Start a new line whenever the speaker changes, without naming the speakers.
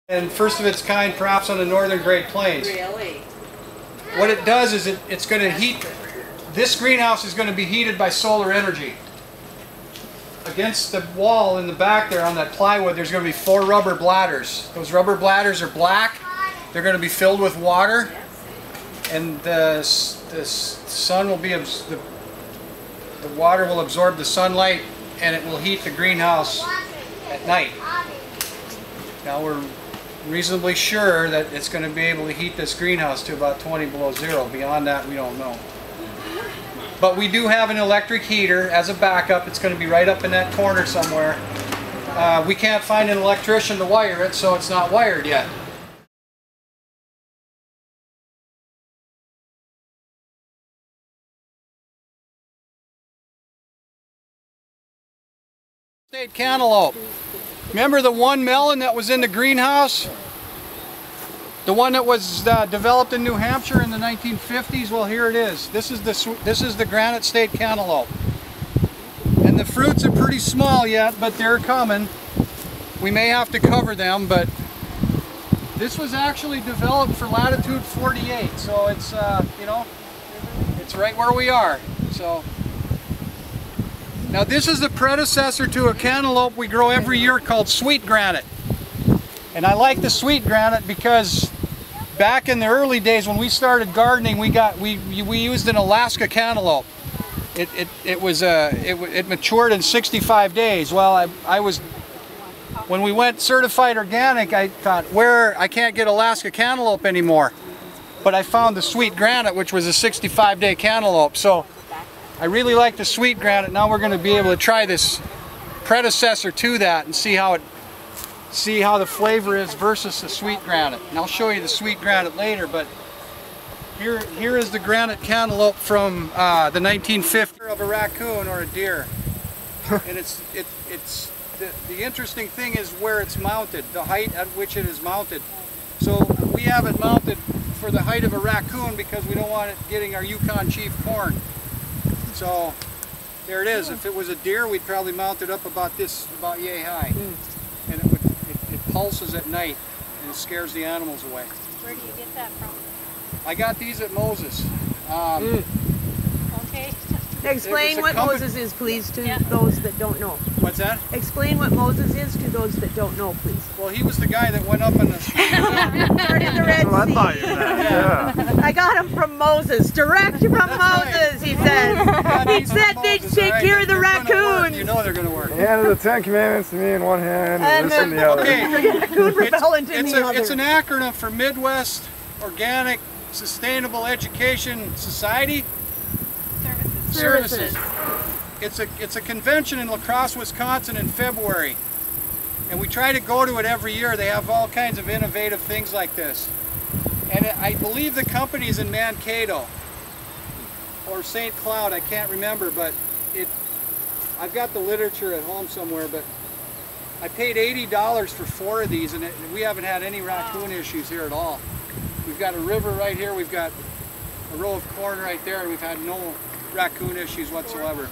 And first of its kind perhaps on the northern Great Plains.
Really?
What it does is it's going to heat, this greenhouse is going to be heated by solar energy. Against the wall in the back there on that plywood, there's going to be 4 rubber bladders. Those rubber bladders are black. They're going to be filled with water, and the sun will be, the water will absorb the sunlight, and it will heat the greenhouse at night. Now we're reasonably sure that it's going to be able to heat this greenhouse to about 20 below zero. Beyond that, we don't know. But we do have an electric heater as a backup. It's going to be right up in that corner somewhere. We can't find an electrician to wire it, so it's not wired yet. State cantaloupe. Remember the one melon that was in the greenhouse? The one that was developed in New Hampshire in the 1950s? Well, here it is. This is the Granite State cantaloupe. And the fruits are pretty small yet, but they're coming. We may have to cover them, but this was actually developed for latitude 48. So it's, you know, it's right where we are. So. Now this is the predecessor to a cantaloupe we grow every year called sweet granite. And I like the sweet granite because back in the early days when we started gardening, we used an Alaska cantaloupe. It matured in 65 days. Well, when we went certified organic, I thought, I can't get Alaska cantaloupe anymore. But I found the sweet granite, which was a 65-day cantaloupe. So I really like the sweet granite. Now we're going to be able to try this predecessor to that and see how the flavor is versus the sweet granite. And I'll show you the sweet granite later, but here is the granite cantaloupe from the 1950s of a raccoon or a deer. And the interesting thing is where it's mounted, the height at which it is mounted. So we have it mounted for the height of a raccoon because we don't want it getting our Yukon Chief corn. So there it is. If it was a deer, we'd probably mount it up about yay high. And it pulses at night and it scares the animals away.
Where do you get that from?
I got these at Moses.
Okay.
Explain what Moses is, please, to those that don't know.
What's that?
Explain what Moses is to those that don't know, please.
Well, he was the guy that went up in the
Started the Red Sea.
I thought you meant, yeah.
I got him from Moses, direct from Moses, he says. He said they'd take care of the raccoons.
You know they're going to work.
He handed the 10 Commandments to me in one hand and this in the other.
Okay.
Raccoon repellent in the other.
It's an acronym for Midwest Organic Sustainable Education Society. Services. It's a convention in La Crosse, Wisconsin in February. And we try to go to it every year. They have all kinds of innovative things like this. And I believe the company's in Mankato or St. Cloud, I can't remember, but I've got the literature at home somewhere, but I paid $80 for 4 of these, and we haven't had any raccoon issues here at all. We've got a river right here, we've got a row of corn right there, and we've had no raccoon issues whatsoever.